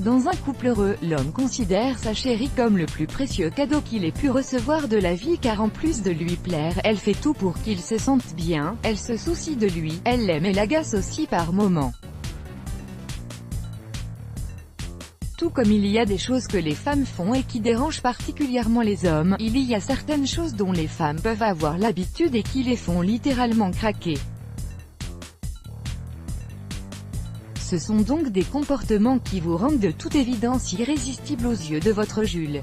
Dans un couple heureux, l'homme considère sa chérie comme le plus précieux cadeau qu'il ait pu recevoir de la vie car en plus de lui plaire, elle fait tout pour qu'il se sente bien, elle se soucie de lui, elle l'aime et l'agace aussi par moments. Tout comme il y a des choses que les femmes font et qui dérangent particulièrement les hommes, il y a certaines choses dont les femmes peuvent avoir l'habitude et qui les font littéralement craquer. Ce sont donc des comportements qui vous rendent de toute évidence irrésistibles aux yeux de votre Jules.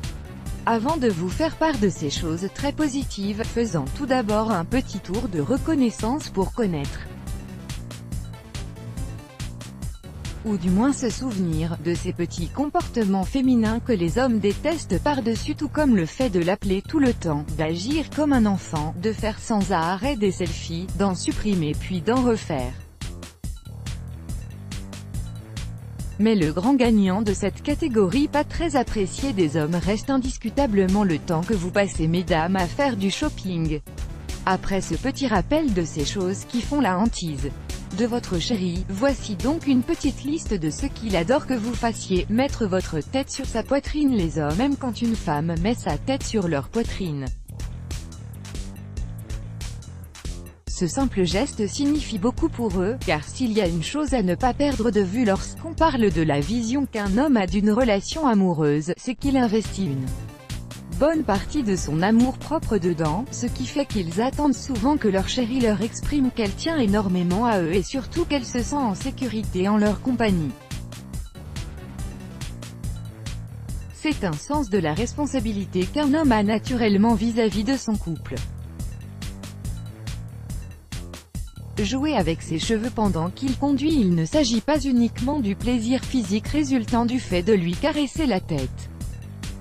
Avant de vous faire part de ces choses très positives, faisons tout d'abord un petit tour de reconnaissance pour connaître, ou du moins se souvenir, de ces petits comportements féminins que les hommes détestent par-dessus tout, comme le fait de l'appeler tout le temps, d'agir comme un enfant, de faire sans arrêt des selfies, d'en supprimer puis d'en refaire. Mais le grand gagnant de cette catégorie pas très appréciée des hommes reste indiscutablement le temps que vous passez mesdames à faire du shopping. Après ce petit rappel de ces choses qui font la hantise de votre chéri, voici donc une petite liste de ce qu'il adore que vous fassiez: mettre votre tête sur sa poitrine. Les hommes aiment quand une femme met sa tête sur leur poitrine. Ce simple geste signifie beaucoup pour eux, car s'il y a une chose à ne pas perdre de vue lorsqu'on parle de la vision qu'un homme a d'une relation amoureuse, c'est qu'il investit une bonne partie de son amour-propre dedans, ce qui fait qu'ils attendent souvent que leur chérie leur exprime qu'elle tient énormément à eux et surtout qu'elle se sent en sécurité en leur compagnie. C'est un sens de la responsabilité qu'un homme a naturellement vis-à-vis de son couple. Jouer avec ses cheveux pendant qu'il conduit. Il ne s'agit pas uniquement du plaisir physique résultant du fait de lui caresser la tête.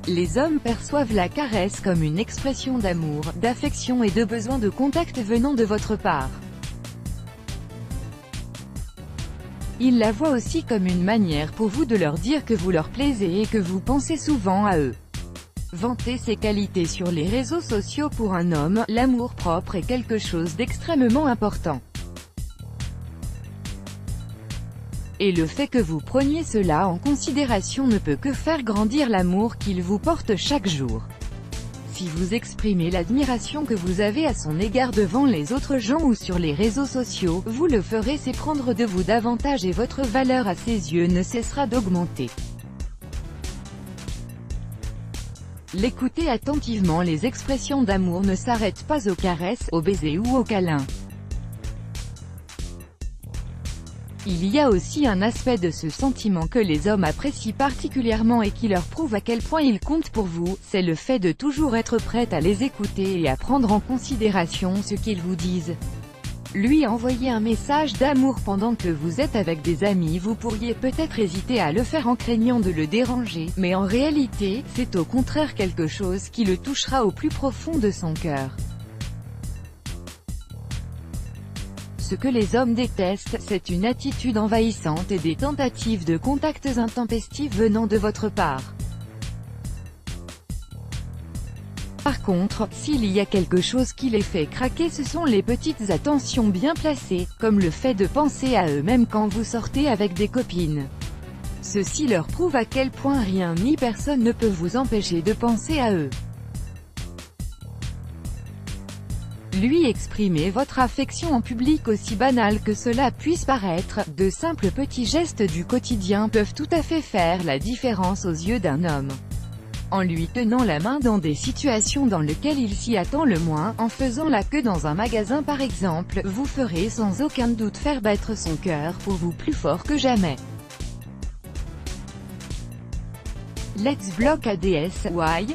Les hommes perçoivent la caresse comme une expression d'amour, d'affection et de besoin de contact venant de votre part. Ils la voient aussi comme une manière pour vous de leur dire que vous leur plaisez et que vous pensez souvent à eux. Vanter ses qualités sur les réseaux sociaux pour un homme, l'amour-propre est quelque chose d'extrêmement important. Et le fait que vous preniez cela en considération ne peut que faire grandir l'amour qu'il vous porte chaque jour. Si vous exprimez l'admiration que vous avez à son égard devant les autres gens ou sur les réseaux sociaux, vous le ferez s'éprendre de vous davantage et votre valeur à ses yeux ne cessera d'augmenter. L'écouter attentivement. Les expressions d'amour ne s'arrêtent pas aux caresses, aux baisers ou aux câlins. Il y a aussi un aspect de ce sentiment que les hommes apprécient particulièrement et qui leur prouve à quel point ils comptent pour vous, c'est le fait de toujours être prête à les écouter et à prendre en considération ce qu'ils vous disent. Lui envoyer un message d'amour pendant que vous êtes avec des amis, vous pourriez peut-être hésiter à le faire en craignant de le déranger, mais en réalité, c'est au contraire quelque chose qui le touchera au plus profond de son cœur. Ce que les hommes détestent, c'est une attitude envahissante et des tentatives de contacts intempestifs venant de votre part. Par contre, s'il y a quelque chose qui les fait craquer, ce sont les petites attentions bien placées, comme le fait de penser à eux-mêmes quand vous sortez avec des copines. Ceci leur prouve à quel point rien ni personne ne peut vous empêcher de penser à eux. Lui exprimer votre affection en public, aussi banal que cela puisse paraître, de simples petits gestes du quotidien peuvent tout à fait faire la différence aux yeux d'un homme. En lui tenant la main dans des situations dans lesquelles il s'y attend le moins, en faisant la queue dans un magasin par exemple, vous ferez sans aucun doute faire battre son cœur pour vous plus fort que jamais. Let's block ADS. Why?